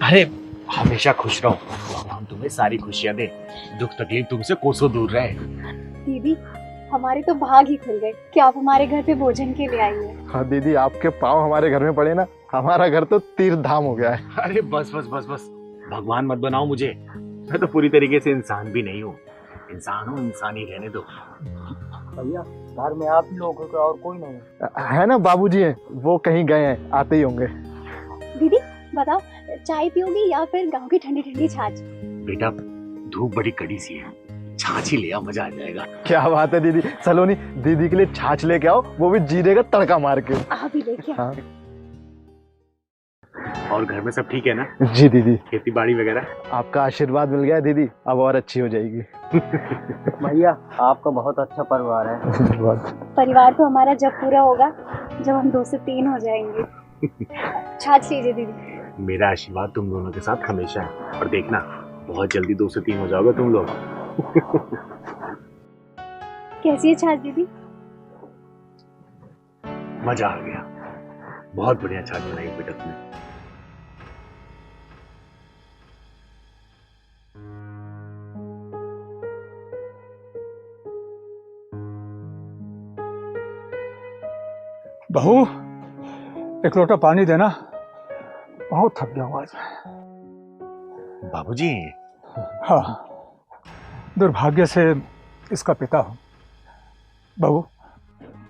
अरे हमेशा खुश रहो, भगवान तुम्हें सारी खुशियां दे, दुख तकलीफ तुमसे कोसों दूर रहे। दीदी हमारे तो भाग ही खुल गए कि आप हमारे घर पे भोजन के लिए आई हैं। हाँ दीदी, आपके पाँव हमारे घर में पड़े ना, हमारा घर तो तीर्थ धाम हो गया है। अरे बस बस बस बस, भगवान मत बनाओ मुझे, मैं तो पूरी तरीके से इंसान भी नहीं हूँ। इंसान हूँ, इंसान ही रहने दो। भैया घर में आप ही लोग हो क्या, और कोई नहीं है ना, बाबूजी हैं, वो कहीं गए हैं, आते ही होंगे। दीदी बताओ, चाय पियोगी या फिर गांव की ठंडी ठंडी छाछ? बेटा धूप बड़ी कड़ी सी है, छाछ ही ले आओ, मजा आ जाएगा। क्या बात है दीदी, सलोनी दीदी के लिए छाछ लेके आओ, वो भी जीरे का तड़का मार के। आप ही लेके आओ। हाँ और घर में सब ठीक है ना? जी दीदी, खेती बाड़ी वगैरह? आपका आशीर्वाद मिल गया दीदी, अब और अच्छी हो जाएगी। भैया आपका बहुत अच्छा परिवार है। परिवार तो हमारा जब पूरा होगा जब हम 2 से 3 हो जाएंगे। छाछ लीजिए दीदी। मेरा आशीर्वाद तुम दोनों के साथ हमेशा है, और देखना बहुत जल्दी 2 से 3 हो जाओगे तुम लोग। कैसी है छाछ दीदी? मजा आ गया, बहुत बढ़िया छाछ बनाई बेटा तुमने। बहू एक लोटा पानी देना, बहुत थक गया हूं आज। बाबूजी, हाँ, दुर्भाग्य से इसका पिता हूं। बहू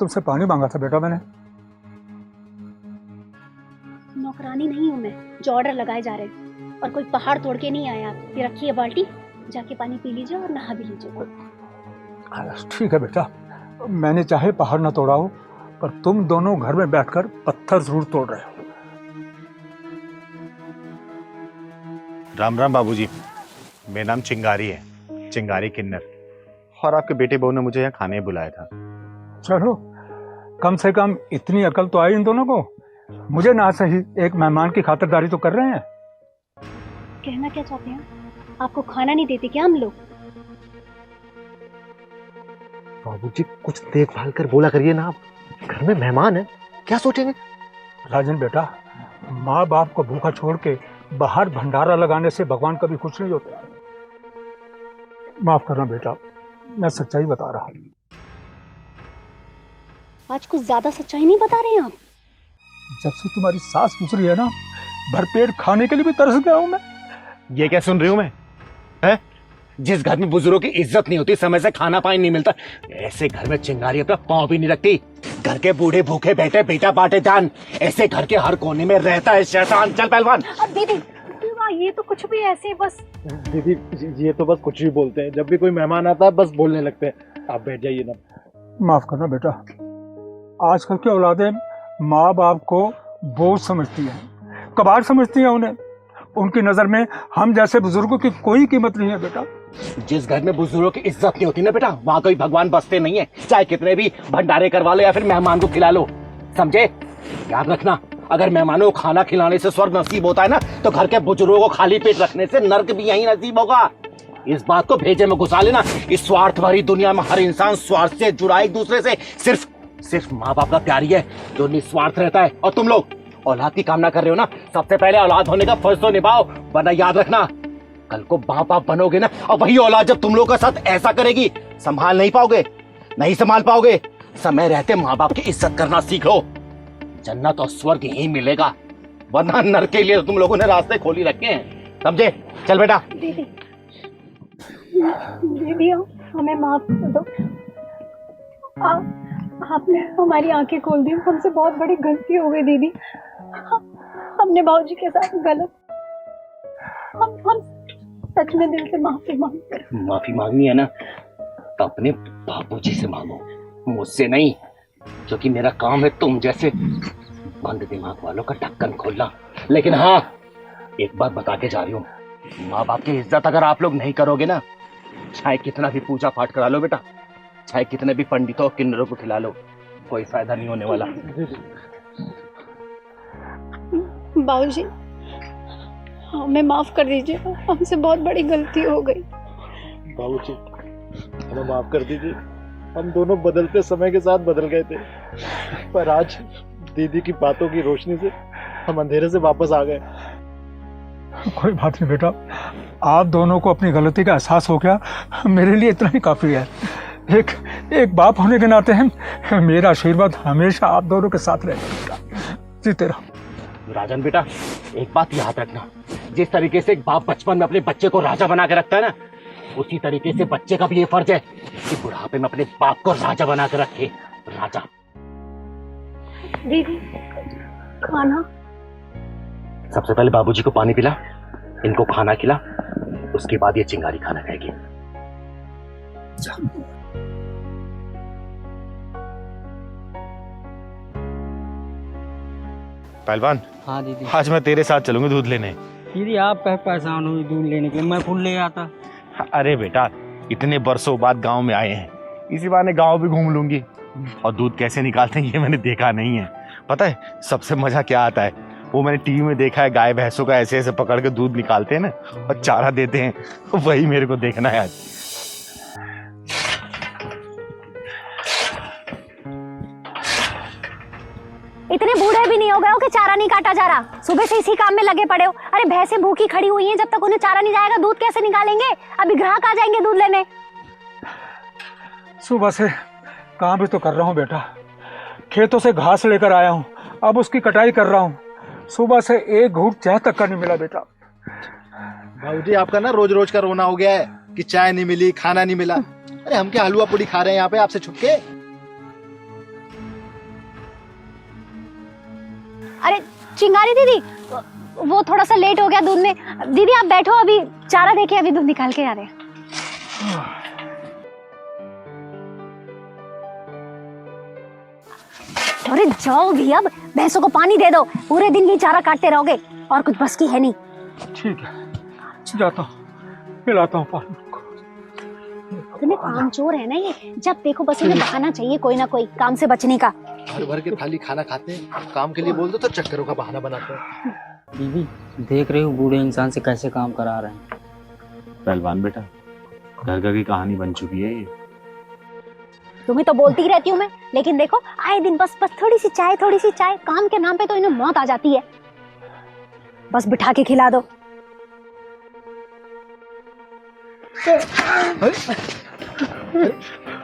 तुमसे पानी मांगा था बेटा मैंने। नौकरानी नहीं हूँ मैं जो ऑर्डर लगाए जा रहे हैं, और कोई पहाड़ तोड़ के नहीं आया आप। ये रखिए बाल्टी, जाके पानी पी लीजिए और नहा भी लीजिए। ठीक है बेटा, मैंने चाहे पहाड़ न तोड़ा हो, पर तुम दोनों घर में बैठकर पत्थर जरूर तोड़ रहे हो। राम राम बाबूजी, मेरा नाम चिंगारी है, चिंगारी किन्नर, और आपके बेटे बहू ने मुझे यहाँ खाने बुलाया था। चलो कम से कम इतनी अकल तो आई इन दोनों को, मुझे ना सही एक मेहमान की खातिरदारी तो कर रहे हैं। कहना क्या चाहते हैं? आपको खाना नहीं देते क्या हम लोग? बाबूजी कुछ देखभाल कर बोला करिए ना, आप घर में मेहमान है, क्या सोचेंगे? राजन बेटा, माँ बाप को भूखा छोड़ के बाहर भंडारा लगाने से भगवान कभी खुश नहीं होते। माफ करना बेटा, मैं सच्चाई बता रहा हूँ। आज कुछ ज्यादा सच्चाई नहीं बता रहे हैं आप? जब से तुम्हारी सास गुजरी है ना, भरपेट खाने के लिए भी तरस गया हूँ मैं। ये क्या सुन रही हूँ मैं? है? जिस घर में बुजुर्गों की इज्जत नहीं होती, समय से खाना पानी नहीं मिलता, ऐसे घर में चिंगारी अपना पांव भी नहीं रखती। घर के बूढ़े भूखे बैठे, बेटा बांटे जान, ऐसे घर के हर कोने में रहता है शैतान। चल पहलवान। दीदी ये तो कुछ भी ऐसे बस। दीदी ये तो बस कुछ भी बोलते हैं, जब भी कोई मेहमान आता है बस बोलने लगते हैं। आप बैठ जाइए ना। माफ करना बेटा, आजकल की औलादें माँ बाप को बोझ समझती हैं, कबाड़ समझती हैं उन्हें। उनकी नजर में हम जैसे बुजुर्गों की कोई कीमत नहीं है बेटा। जिस घर में बुजुर्गों की इज्जत नहीं होती ना बेटा, वहाँ कोई भगवान बसते नहीं है, चाहे कितने भी भंडारे करवा लो या फिर मेहमान को खिला लो, समझे? याद रखना, अगर मेहमानों को खाना खिलाने से स्वर्ग नसीब होता है ना, तो घर के बुजुर्गों को खाली पेट रखने से नर्क भी यही नसीब होगा। इस बात को भेजे में घुसा लेना। इस स्वार्थ भरी दुनिया में हर इंसान स्वार्थ से जुड़ा एक दूसरे से। सिर्फ माँ बाप का प्यार ही है जो निस्वार्थ रहता है। और तुम लोग औलाद की कामना कर रहे हो ना, सबसे पहले औलाद होने का फर्ज तो निभाओ, वरना याद रखना कल को बाप बाप बनोगे ना, और वही औलाद जब तुम लोगों के साथ ऐसा करेगी, संभाल नहीं पाओगे, नहीं संभाल पाओगे। समय रहते माँ बाप की इज्जत करना सीख लो, जन्नत और स्वर्ग यही मिलेगा, वरना नरक के लिए तुम लोगों ने रास्ते खोली रखे हैं, समझे? चल बेटा। दीदी हमें माफ कर दो, आपने हमारी आंखें खोल दी, हमसे बहुत बड़ी गलती हो गई दीदी। हमने बाबूजी के साथ गलत, हम सच में दिल से माफी मांगते हैं। माफी मांगनी है ना तो अपने बाबूजी से मांगो, मुझसे नहीं, क्योंकि मेरा काम है तुम जैसे बंद दिमाग वालों का ढक्कन खोलना। लेकिन हाँ, एक बात बता के जा रही हूँ, माँ बाप की इज्जत अगर आप लोग नहीं करोगे ना, चाहे कितना भी पूजा पाठ करा लो बेटा, चाहे कितने भी पंडितों किन्नरों को खिला लो, कोई फायदा नहीं होने वाला। बाबूजी हमें माफ कर दीजिए, हमसे बहुत बड़ी गलती हो गई। बाबूजी हमें माफ कर दीजिए, हम दोनों बदलते समय के साथ बदल गए थे, पर आज दीदी की बातों की रोशनी से हम अंधेरे से वापस आ गए। कोई बात नहीं बेटा, आप दोनों को अपनी गलती का एहसास हो गया, मेरे लिए इतना ही काफ़ी है। एक बाप होने के नाते हैं मेरा आशीर्वाद हमेशा आप दोनों के साथ रहेगा। जीते रहो। राजन बेटा, एक बात याद रखना, जिस तरीके से एक बाप बचपन में अपने बच्चे को राजा बना के रखता है ना, उसी तरीके से बच्चे का भी ये फर्ज है कि बुढ़ापे में अपने बाप को राजा बना के रखे। राजा। दीदी खाना। सबसे पहले बाबूजी को पानी पिला, इनको खाना खिला, उसके बाद ये चिंगारी खाना खाएगी। पहलवान, हाँ दीदी। आज मैं तेरे साथ चलूंगा दूध लेने। दीदी आप कहीं परेशान हुई दूध लेने के लिए, मैं फूल ले आता। अरे बेटा, इतने बरसों बाद गांव में आए हैं, इसी बहाने गांव भी घूम लूंगी। और दूध कैसे निकालते हैं ये मैंने देखा नहीं है। पता है सबसे मजा क्या आता है? वो मैंने टीवी में देखा है, गाय भैंसों का ऐसे ऐसे पकड़ के दूध निकालते हैं ना और चारा देते हैं, वही मेरे को देखना है आज। इतने बूढ़े भी नहीं हो गए हो कि चारा नहीं काटा जा रहा। सुबह से इसी काम में लगे पड़े हो। अरे भैंसें भूखी खड़ी हुई हैं, जब तक उन्हें चारा नहीं जाएगा दूध कैसे निकालेंगे? अभी ग्राहक आ जाएंगे दूध लेने। सुबह से काम भी तो कर रहा हूँ बेटा, खेतों से घास लेकर आया हूँ, अब उसकी कटाई कर रहा हूँ। सुबह से एक घूंट चाय तक का नहीं मिला बेटा। बाबूजी आपका ना रोज रोज का रोना हो गया है कि चाय नहीं मिली, खाना नहीं मिला। अरे हम क्या हलवा पूड़ी खा रहे हैं यहाँ पे आपसे छुप के? अरे चिंगारी दीदी, वो थोड़ा सा लेट हो गया दूध में। दीदी आप बैठो, अभी चारा देके अभी दूध निकाल के आ रहे हैं। अरे जाओ भी, अब भैंसों को पानी दे दो। पूरे दिन ही चारा काटते रहोगे और कुछ बस की है नहीं। ठीक है, जाता हूँ, पिलाता हूँ पानी को। इतने कामचोर है ना ये, जब देखो बस इन्हें बहाना चाहिए कोई ना कोई काम से बचने का। भर भर के थाली खाना खाते हैं, काम के लिए बोल दो तो चक्करों का बहाना बनाते हैं। दीदी देख रहे हो बूढ़े इंसान से कैसे काम करा रहे हैं। पहलवान बेटा, घर घर की कहानी बन चुकी है ये। तुम्हें तो बोलती ही रहती हूँ मैं, लेकिन देखो आए दिन बस थोड़ी सी चाय, थोड़ी सी चाय। काम के नाम पे तो इन्हें मौत आ जाती है। बस बिठा के खिला दो।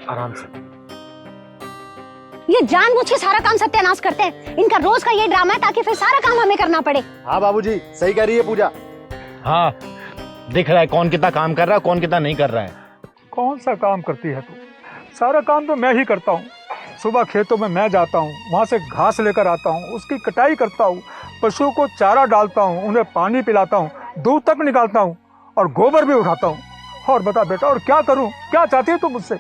आराम से। ये जानबूझ के सारा काम सत्यानाश करते हैं। इनका रोज का ये ड्रामा है ताकि फिर सारा काम हमें करना पड़े। हाँ बाबूजी सही कह रही है पूजा। हाँ, दिख रहा है कौन कितना काम कर रहा है, कौन कितना नहीं कर रहा है। कौन सा काम करती है तू? सारा काम तो मैं ही करता हूँ। सुबह खेतों में मैं जाता हूँ, वहाँ से घास लेकर आता हूँ, उसकी कटाई करता हूँ, पशुओं को चारा डालता हूँ, उन्हें पानी पिलाता हूँ, दूध तक निकालता हूँ और गोबर भी उठाता हूँ। और बता बेटा, और क्या करूँ? क्या चाहती है तू मुझसे?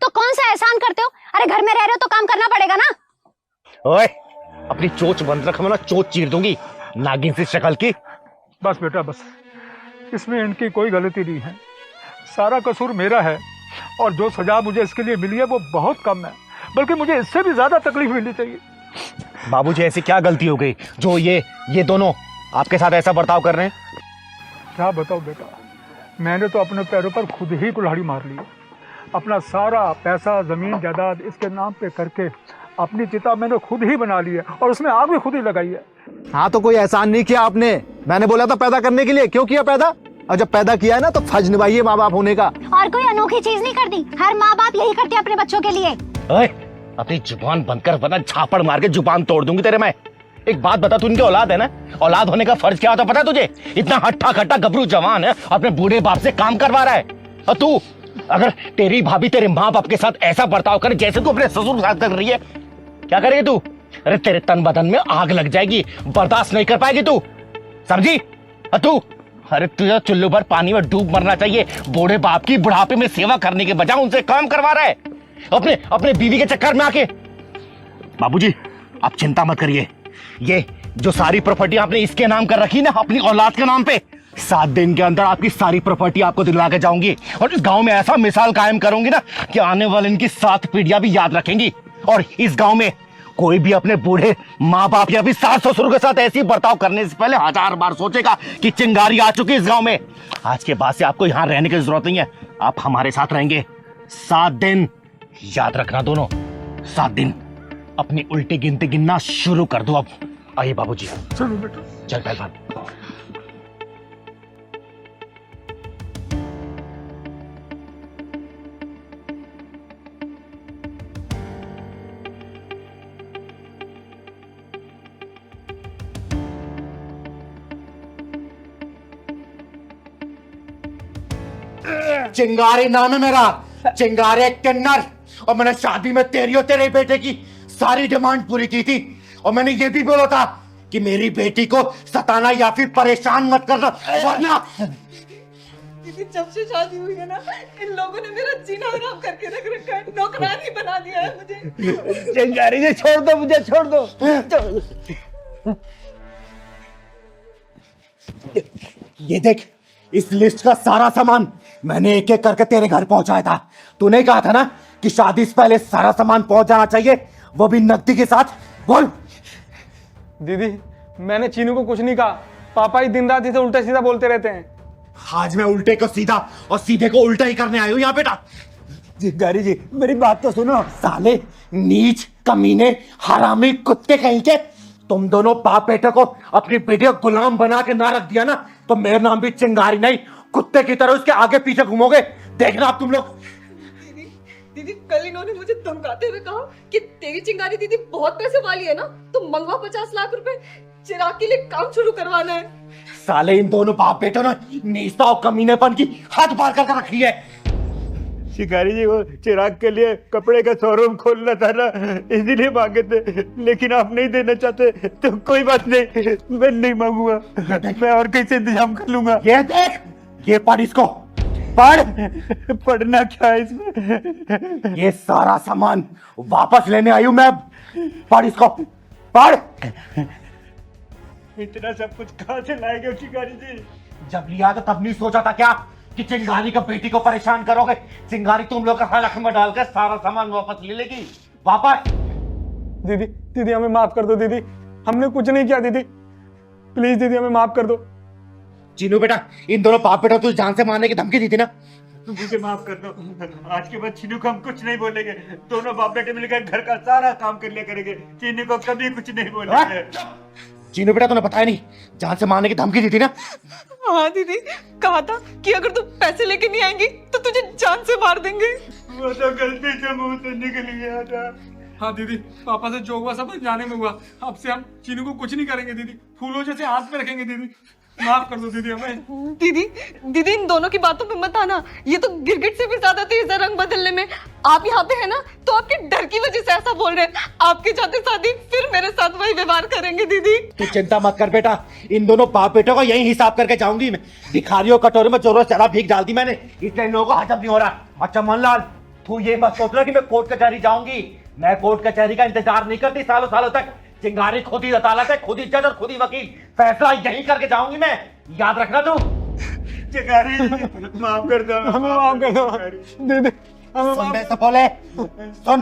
तो कौन सा एहसान करते हो? अरे घर में रह रहे हो तो काम करना पड़ेगा ना। ओए, अपनी चोंच बंद रख, मैं ना चोंच चीर दूंगी नागिन सी शक्ल की। बस बेटा बस, इसमें इनकी कोई गलती नहीं है, सारा कसूर मेरा है। और जो सजा मुझे इसके लिए मिली है वो बहुत कम है, बल्कि मुझे इससे भी ज्यादा तकलीफ मिलनी चाहिए। बाबूजी ऐसी क्या गलती हो गई जो ये दोनों आपके साथ ऐसा बर्ताव कर रहे हैं? क्या बताओ बेटा, मैंने तो अपने पैरों पर खुद ही कुल्हाड़ी मार ली। अपना सारा पैसा, जमीन जायदाद इसके नाम पे करके अपनी चिता मैंने खुद ही बना ली है और उसमें आग भी खुद ही लगाई है। हाँ तो कोई एहसान नहीं किया आपने। मैंने बोला था पैदा करने के लिए, क्यों किया पैदा? और जब पैदा किया है ना तो फर्ज निभाइए माँ बाप होने का। और कोई अनोखी चीज नहीं करती, हर माँ बाप यही करते हैं अपने बच्चों के लिए। ओए, अपनी जुबान बंद कर वरना झापड़ मार के जुबान तोड़ दूंगी तेरे मैं। एक बात बता, तू इनकी औलाद है ना? औलाद होने का फर्ज क्या होता पता है तुझे? इतना हट्टा खट्टा गबरू जवान है, अपने बूढ़े बाप से काम करवा रहा है। और तू, अगर तेरी भाभी तेरे माँ बाप के साथ ऐसा बर्ताव करे जैसे तू अपने ससुर के साथ कर रही है, क्या करेगी तू? अरे तेरे तन बदन में आग लग जाएगी, बर्दाश्त नहीं कर पाएगी तू, समझी? और तू, अरे तुझे चुल्लू भर पानी में डूब मरना चाहिए। बूढ़े बाप की बुढ़ापे में सेवा करने के बजाय उनसे काम करवा रहा है अपने बीवी के चक्कर में आके। बाबूजी आप चिंता मत करिए, ये जो सारी प्रॉपर्टी आपने इसके नाम कर रखी ना अपनी औलाद के नाम पे, 7 दिन के अंदर आपकी सारी प्रॉपर्टी आपको दिलवा के जाऊंगी। और इस गांव में ऐसा मिसाल कायम करूंगी ना कि आने वाले इनकी 7 पीढ़ियां भी याद रखेंगी। और इस गांव में कोई भी अपने बूढ़े माँ बाप या फिर सास ससुर के साथ ऐसी बर्ताव करने से पहले 1000 बार सोचेगा कि चिंगारी आ चुकी है इस गांव में। आज के बाद से आपको यहाँ रहने की जरूरत नहीं है, आप हमारे साथ रहेंगे 7 दिन। याद रखना दोनों, 7 दिन। अपनी उल्टी गिनती गिनना शुरू कर दो अब। आइए बाबूजी, चलो बेटा। चल पहलवान। चिंगारी नाम है मेरा, चिंगारे किन्नर। और मैंने शादी में तेरी और तेरे बेटे की सारी डिमांड पूरी की थी, और मैंने ये भी बोला था कि मेरी बेटी को सताना या फिर परेशान मत करना, वरना। दीदी जब से शादी हुई है ना, इन लोगों ने मेरा जीना हराम करके रख रखा है, नौकरानी बना दिया है मुझे। चिंगारी जी छोड़ दो, मुझे छोड़ दो। ये देख, इस लिस्ट का सारा सामान मैंने एक एक करके तेरे घर पहुंचाया था। तूने कहा था ना कि शादी से पहले सारा सामान पहुंच जाना चाहिए, वो भी नकदी के साथ। बोल। दीदी मैंने चीनू को कुछ नहीं कहा, पापा ही दिन रात इसे उल्टा सीधा बोलते रहते हैं। आज मैं उल्टे को सीधा और सीधे को उल्टा ही करने आया हूं यहाँ बेटा। चिंगारी जी मेरी बात तो सुनो। साले नीच कमीने हरामी कुत्ते कहीं के, तुम दोनों बाप बेटे को अपनी बेटी को गुलाम बना के ना रख दिया ना, तो मेरा नाम भी चिंगारी नहीं, कुत्ते की तरह उसके आगे पीछे घूमोगे। देखना आप तुम लोग। दीदी दीदी कल इन्होंने मुझे धमकाते हुए कहा कि तेरी चिंगारी दीदी बहुत पैसे वाली है ना, तो मंगवा 50 लाख रुपए, चिराग के लिए काम शुरू करवाना है। साले इन दोनों बाप बेटों ने नीचता और कमीनेपन की हद पार कर रखी है। शिकारी जी वो चिराग के लिए कपड़े का शोरूम खोलना था ना, इसीलिए मांगे थे, लेकिन आप नहीं देना चाहते तो कोई बात नहीं, मैं नहीं मांगूंगा, मैं और कैसे इंतजाम कर लूंगा। ये देख, ये पढ़ इसको, पढ़। पढ़ना क्या है इसमें? ये सारा सामान वापस लेने आई हूं मैं, पढ़ इसको, पढ़। इतना सब कुछ कहाँ से लाएंगे शिकारी जी? जब लिया तो तब नहीं सोचा था क्या कि चिंगारी का बेटी को परेशान करोगे। चिंगारी तुम लोग का हलक में डालकर सारा सामान वापस ले लेगी। वापस। दीदी दीदी हमें माफ कर दो दीदी, हमने कुछ नहीं किया दीदी, प्लीज दीदी हमें माफ कर दो। चीनू बेटा, इन दोनों बाप बेटा तुझे जान से मारने की धमकी दी थी ना। मुझे माफ कर दो, आज के बाद चीनू को हम कुछ नहीं बोलेंगे, दोनों बाप बेटे मिलकर घर का सारा काम कर लिया करेंगे, चीनू को कभी कुछ नहीं बोलेंगे। चीनू बेटा, तूने बताया नहीं, जान से मारने की धमकी दी थी ना। हाँ दीदी, कहा था कि अगर तू पैसे लेके नहीं आएंगी तो तुझे जान से मार देंगे। वो तो गलती से मुंह से निकल गया था। हाँ दीदी, पापा से जो हुआ सब जाने में हुआ, अब से हम चीनू को कुछ नहीं करेंगे दीदी, फूलों जैसे हाथ पे रखेंगे दीदी, माफ कर दो दीदी हमें। दीदी दीदी इन दोनों की बातों पे मत आना, ये तो गिरगिट से भी ज्यादा तेज है रंग बदलने में। आप यहाँ पे है ना तो आपके डर की वजह से ऐसा बोल रहे हैं, आपके जाते साथ ही फिर मेरे साथ वही व्यवहार करेंगे। दीदी तू चिंता मत कर बेटा, इन दोनों बाप बेटों का यही हिसाब करके जाऊंगी मैं। भिखारियों कटोरे में जोरों से शराब भीग डाल दी मैंने, इसलिए इन लोगों को हजम नहीं हो रहा। और चमन लाल, तू ये मत सोच रहा कि मैं कोर्ट कचहरी जाऊंगी, मैं कोर्ट कचहरी का इंतजार नहीं करती सालों सालों तक। चिंगारी खुद ही अदालत है, खुद ही जज और खुद ही वकील, फैसला यही करके जाऊंगी मैं, याद रखना तू। चिंगारी माफ कर दो, हमें माफ कर दो दीदी, हमें सुन बे सपोले, सुन,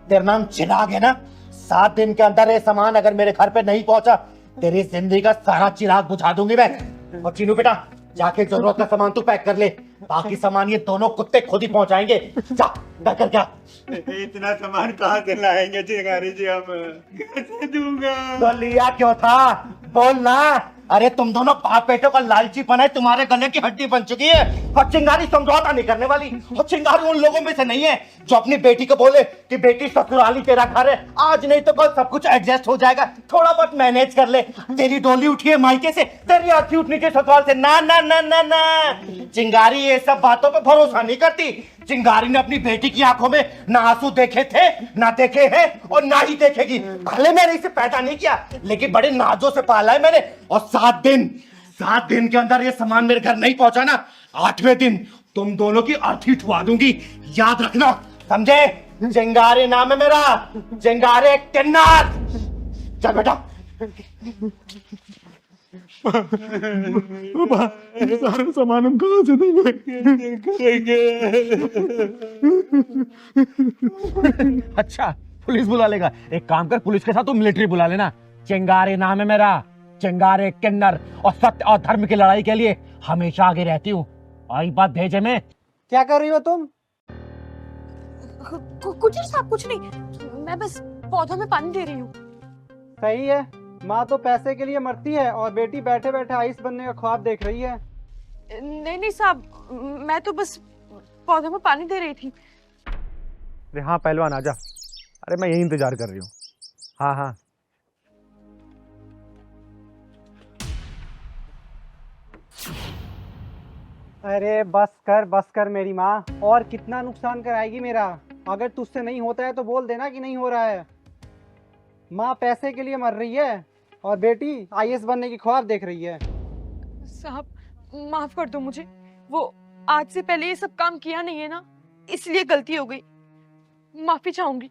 तेरा नाम चिराग है ना, 7 दिन के अंदर ये सामान अगर मेरे घर पे नहीं पहुंचा, तेरी जिंदगी का सारा चिराग बुझा दूंगी मैं। और चीनू बेटा, जाके जरूरत का सामान तू पैक कर ले, बाकी सामान ये दोनों कुत्ते खुद ही पहुंचाएंगे। जा पैक कर क्या। इतना सामान कहाँ से लाएंगे चिंगारी जी, हम कैसे दूंगा? तो लिया क्यों था, बोल ना। अरे तुम दोनों बाप बेटों का लालची पना है, तुम्हारे गले की हड्डी बन चुकी है। और चिंगारी समझौता नहीं करने वाली, और चिंगारी उन लोगों में से नहीं है जो अपनी बेटी को बोले कि बेटी ससुराली तेरा घर है, आज नहीं तो कल सब कुछ एडजस्ट हो जाएगा, थोड़ा बहुत मैनेज कर ले। तेरी डोली उठी है मायके से, तेरी अर्थी उठनी चाहिए ससुराल से। ना ना ना ना ना, चिंगारी ये सब बातों पे भरोसा नहीं करती। चिंगारी ने अपनी बेटी की आंखों में ना आंसू देखे थे, ना देखे हैं, और ना ही देखेगी। भले मैंने इसे पैदा नहीं किया, लेकिन बड़े नाजों से पाला है मैंने। और 7 दिन के अंदर ये सामान मेरे घर नहीं पहुंचा ना, 8वें दिन तुम दोनों की अर्थी ठुआ दूंगी, याद रखना, समझे? चिंगारी नाम है मेरा, चिंगारे किन्नर। चल बेटा। सारा सामान हम कहाँ से देंगे? अच्छा, पुलिस बुला लेगा? एक काम कर, पुलिस के साथ तू मिलिट्री बुला लेना। चिंगारी नाम है मेरा, चिंगारे किन्नर, और सत्य और धर्म की लड़ाई के लिए हमेशा आगे रहती हूँ। आई बात भेजे में। क्या कर रही हो तुम? कुछ नहीं साहब, कुछ नहीं, मैं बस पौधों में पानी दे रही हूँ। सही है, माँ तो पैसे के लिए मरती है और बेटी बैठे बैठे आइस बनने का ख्वाब देख रही है। नहीं नहीं साहब, मैं तो बस पौधों में पानी दे रही थी। अरे हाँ पहलवान आजा, अरे मैं यही इंतजार कर रही हूँ। हाँ हाँ अरे बस कर मेरी माँ, और कितना नुकसान कराएगी मेरा। अगर तुझसे नहीं होता है तो बोल देना कि नहीं हो रहा है। माँ पैसे के लिए मर रही है और बेटी आईएएस बनने की ख्वाब देख रही है। साहब माफ कर दो मुझे, वो आज से पहले ये सब काम किया नहीं है ना, इसलिए गलती हो गई, माफी चाहूंगी।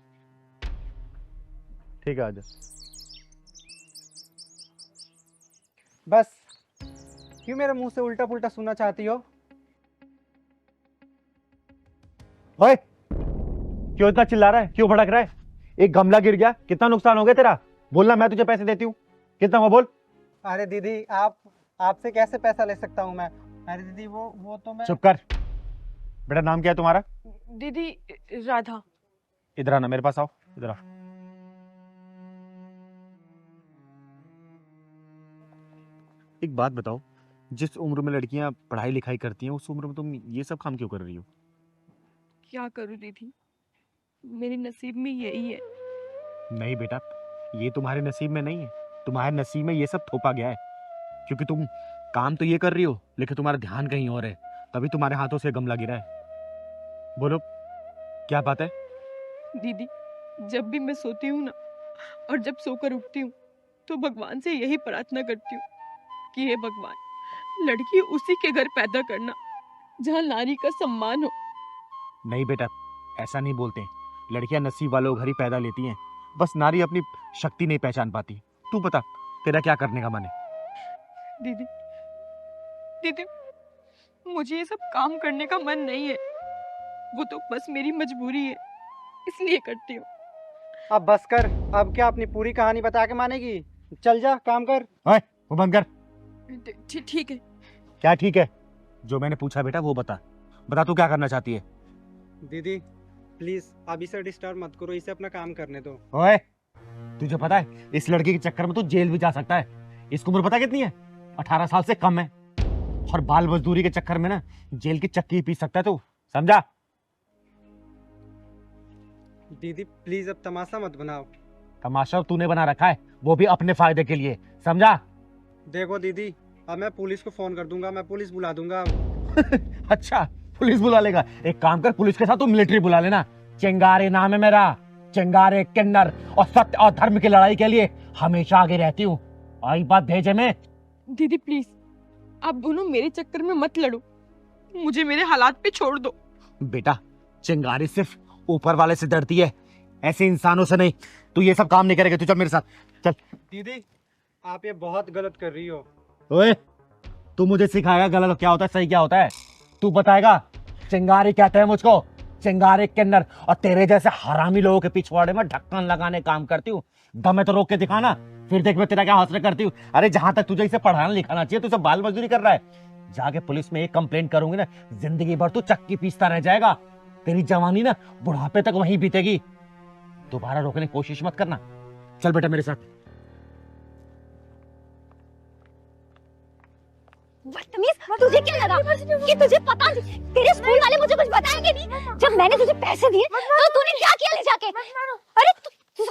ठीक है, आजा। बस क्यों मेरे मुंह से उल्टा पुल्टा सुनना चाहती हो? ओए, क्यों इतना चिल्ला रहा है, क्यों भड़क रहा है? एक गमला गिर गया, कितना नुकसान हो गया तेरा? बोलना, मैं तुझे पैसे देती हूँ। कितना हुआ बोल। अरे दीदी, आपसे कैसे पैसा ले सकता हूँ मैं? अरे दीदी वो तो मैं। चुप कर। बेटा नाम क्या है तुम्हारा? दीदी राधा। इधर आना, मेरे पास आओ, इधर आओ। एक बात बताओ, जिस उम्र में लड़कियां पढ़ाई लिखाई करती हैं उस उम्र में तुम ये सब काम क्यों कर रही हो? क्या करूं दीदी, मेरे नसीब में यही है। नहीं बेटा, ये तुम्हारे नसीब में नहीं है, तुम्हारे नसीब में ये सब थोपा गया है। क्योंकि तुम काम तो ये कर रही हो लेकिन तुम्हारा ध्यान कहीं और है, तभी तुम्हारे हाथों से गमला गिरा है। बोलो क्या बात है? दीदी जब भी मैं सोती हूँ ना, और जब सोकर उठती हूँ तो भगवान से यही प्रार्थना करती हूँ कि हे भगवान, लड़की उसी के घर पैदा करना जहाँ नारी का सम्मान हो। नहीं बेटा, ऐसा नहीं बोलते। लड़कियां नसीब वालों घर ही पैदा लेती हैं, बस नारी अपनी शक्ति नहीं पहचान पाती। तू बता, तेरा क्या करने का मन है? दीदी दीदी मुझे ये सब काम करने का मन नहीं है, वो तो बस मेरी मजबूरी है, इसलिए करती हूँ। अब बस कर, अब क्या अपनी पूरी कहानी बता के मानेगी? चल जा, काम कर। ओए, वो बंद कर। ठीक है। क्या ठीक है? जो मैंने पूछा बेटा वो बता। बता तू क्या करना चाहती है? दीदी प्लीज अब इसे डिस्टर्ब मत करो, इसे अपना काम करने दो। ओए, तुझे पता है इस लड़की के चक्कर में तू जेल भी जा सकता है। इसकी उम्र पता कितनी है? 18 साल से कम है। और बाल मजदूरी के चक्कर में ना जेल की चक्की पी सकता है तू, समझा? दीदी प्लीज अब तमाशा मत बनाओ। तमाशा तूने बना रखा है, वो भी अपने फायदे के लिए, समझा? देखो दीदी, अब मैं पुलिस को फोन कर दूंगा, मैं पुलिस बुला दूंगा। अच्छा, पुलिस बुला लेगा? एक काम कर, पुलिस के साथ तू मिलिट्री बुला लेना। चिंगारी नाम है मेरा, चिंगारी किन्नर, और सत्य और धर्म की लड़ाई के लिए हमेशा आगे रहती हूँ। आई बात भेजे में। दीदी प्लीज आप दोनों मेरे चक्कर में मत लड़ो, मुझे मेरे हालात पे छोड़ दो। बेटा, चिंगारी सिर्फ ऊपर वाले से डरती है, ऐसे इंसानों से नहीं। तू ये सब काम नहीं करेगा, तू चल मेरे साथ, चल। दीदी आप ये बहुत गलत कर रही हो। ओए, तू मुझे सिखाएगा गलत क्या होता है सही क्या होता है? तू बताएगा? चिंगारी कहते हैं मुझको, चिंगारी किन्नर। और तेरे जैसे हरामी लोगों के पिछवाड़े में ढक्कन लगाने काम करती हूँ। दम है तो रोक के दिखाना, फिर देख मैं तेरा क्या हौसला करती हूँ। अरे जहां तक तुझे इसे पढ़ाना लिखाना चाहिए, तू सब बाल मजदूरी कर रहा है। जाके पुलिस में एक कंप्लेंट करूंगी ना, जिंदगी भर तू चक्की पीसता रह जाएगा। तेरी जवानी ना बुढ़ापे तक वहीं बीतेगी। दोबारा रोकने की कोशिश मत करना। चल बेटा मेरे साथ। बदतमीज, तुझे क्या लगा कि तुझे पता नहीं? तेरे स्कूल वाले मुझे कुछ बताएंगे नहीं? जब मैंने तुझे पैसे दिए तो तूने क्या किया ले जाके? अरे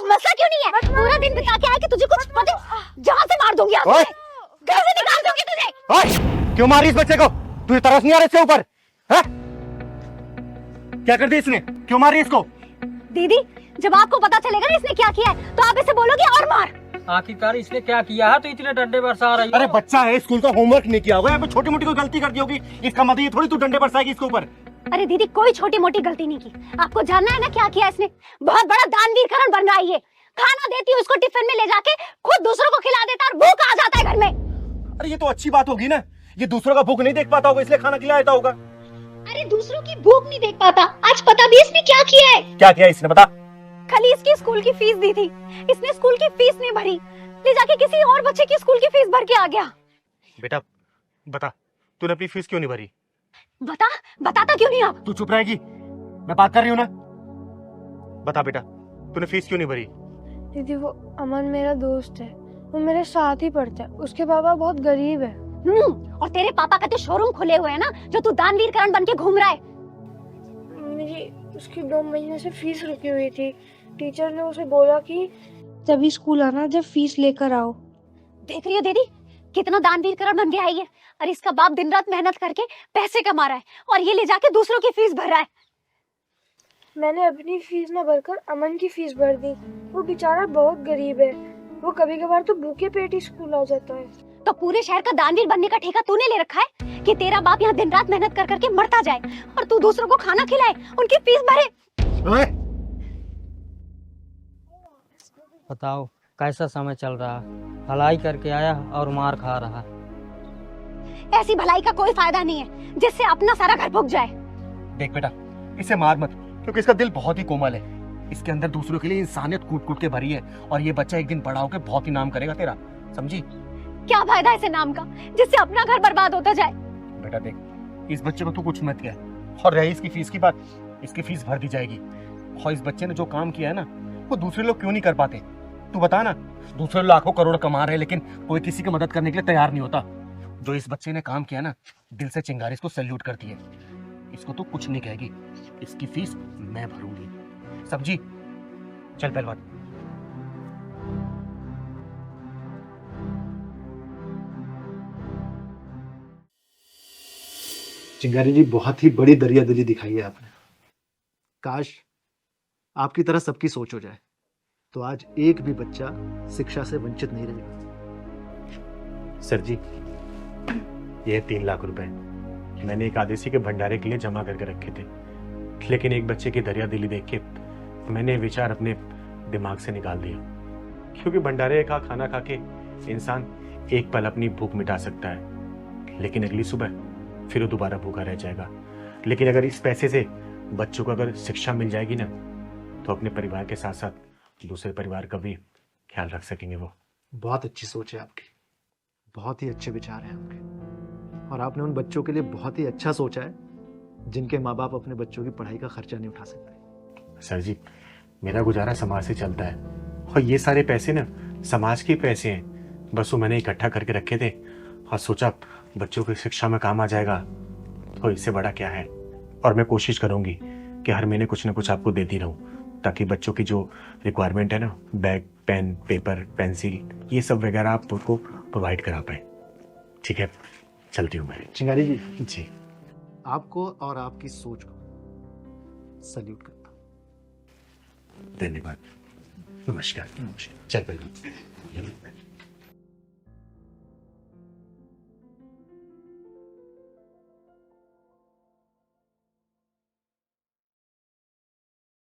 मसला क्यों नहीं है? पूरा दिन बिता के आए कि तुझे कुछ पता? जहाँ से मार दूंगी, घर से निकाल दूंगी तुझे। ओए, क्यों मारी इस बच्चे को? तुझे तरस नहीं आ रहा इसके ऊपर? क्या कर दी इसने? क्यों मारी इसको? दीदी जब आपको पता चलेगा ना इसने क्या किया है तो आप इसे बोलोगे और मार। आखिरकार इसने क्या किया है तो इतने डंडे बरसा रही है? अरे बच्चा है, स्कूल का होमवर्क नहीं किया होगा, यहाँ पे छोटी मोटी कोई गलती कर दी होगी, इसका मतलब ये थोड़ी तू डंडे बरसाएगी इसके ऊपर। अरे दीदी कोई छोटी मोटी गलती नहीं की, आपको जानना है ना क्या किया इसने? बहुत बड़ा दानवीर करण बन रहा है ये। खाना देती हूँ उसको टिफिन में ले जाके, खुद दूसरों को खिला देता है और भूख आ जाता है घर में। अरे ये तो अच्छी बात होगी ना, ये दूसरों का भूख नहीं देख पाता होगा इसलिए खाना खिला देता होगा। अरे दूसरों की भूख नहीं देख पाता, आज पता भी इसने क्या किया है? क्या किया इसने बता? कल इसकी स्कूल की फीस दी थी, इसने स्कूल की फीस नहीं भरी, ले जाके किसी और बच्चे की स्कूल की फीस भर के आ गया। बेटा बता, तूने अपनी फीस क्यों नहीं भरी? बताता क्यों नहीं आप? तू चुप रहेगी? मैं बात कर रही हूँ ना। बता बेटा, तूने फीस क्यों नहीं भरी? दीदी वो अमन मेरा दोस्त है, वो मेरे साथ ही पढ़ता है, उसके पापा बहुत गरीब है। और तेरे पापा का तो शोरूम खुले हुए है ना, जो तू दानवीर करण बन के घूम रहा है। मेरी उसकी 2 महीने से फीस रुकी हुई थी, टीचर ने उसे बोला कि तभी स्कूल आना जब फीस लेकर आओ। देख रही हो दीदी, कितना दानवीर करण बन गया है ये। और इसका बाप दिन रात मेहनत करके पैसे कमा रहा है और ये ले जाके दूसरों की फीस भर रहा है। मैंने अपनी फीस न भरकर अमन की फीस भर दी। वो बेचारा बहुत गरीब है, वो कभी कभार तो भूखे पेट ही स्कूल आ जाता है। तो पूरे शहर का दानवीर बनने का ठेका तूने ले रखा है कि तेरा बाप यहाँ दिन रात मेहनत कर करके मरता जाए और तू दूसरों को खाना खिलाए, उनकी फीस भरे। बताओ कैसा समय चल रहा है, भलाई करके आया और मार खा रहा। ऐसी भलाई का कोई फायदा नहीं है जिससे अपना सारा घर भुग जाए। देख बेटा, इसे मार मत, क्योंकि इसका दिल बहुत ही कोमल है। इसके अंदर दूसरों के लिए इंसानियत कूट कूट के भरी है और ये बच्चा एक दिन बड़ा होकर बहुत ही नाम करेगा तेरा, समझी? क्या फायदा ऐसे नाम का जिससे अपना घर बर्बाद होता जाए। बेटा देख, इस बच्चे को तू कुछ मत कह, और रही इसकी फीस की बात, इसकी फीस भर दी जाएगी। और इस बच्चे ने जो काम किया है ना, वो दूसरे लोग क्यों नहीं कर पाते? तू बता ना, दूसरे लाखों करोड़ कमा रहे लेकिन कोई किसी की मदद करने के लिए तैयार नहीं होता। जो इस बच्चे ने काम किया ना, दिल से चिंगारी इसको सैल्यूट करती है। इसको तो कुछ नहीं कहेगी, इसकी फीस मैं भरूंगी, समझी? चल पहलवान। चिंगारी जी, बहुत ही बड़ी दरिया दिली दिखाई है आपने। काश आपकी तरह सबकी सोच हो जाए तो आज एक भी बच्चा शिक्षा से वंचित नहीं रहेगा। सर जी, ये 3 लाख रुपए मैंने एक आदिवासी के भंडारे के लिए जमा करके रखे थे, लेकिन एक बच्चे की दरिया दिली देख के मैंने विचार अपने दिमाग से निकाल दिया। क्योंकि भंडारे का खाना खा के इंसान एक पल अपनी भूख मिटा सकता है, लेकिन अगली सुबह फिर वो दोबारा भूखा रह जाएगा। लेकिन अगर इस पैसे से बच्चों को अगर शिक्षा मिल जाएगी ना, तो अपने परिवार के साथ साथ दूसरे परिवार का भी ख्याल रख सकेंगे वो। बहुत अच्छी सोच है आपकी, बहुत ही अच्छे विचार हैं आपके, और आपने उन बच्चों के लिए बहुत ही अच्छा सोचा है जिनके माँ बाप अपने बच्चों की पढ़ाई का खर्चा नहीं उठा सकते। सर जी, मेरा गुजारा समाज से चलता है और ये सारे पैसे ना समाज के पैसे हैं। बस वो मैंने इकट्ठा करके रखे थे और सोचा बच्चों की शिक्षा में काम आ जाएगा, तो इससे बड़ा क्या है। और मैं कोशिश करूंगी कि हर महीने कुछ ना कुछ आपको देती रहूं, ताकि बच्चों की जो रिक्वायरमेंट है ना, बैग, पेन, पेपर, पेंसिल, ये सब वगैरह आप उनको प्रोवाइड करा पाए। ठीक है, चलती हूँ मैं। चिंगारी जी, जी, आपको और आपकी सोच को सल्यूट करता हूँ। धन्यवाद। नमस्कार। चल पहले।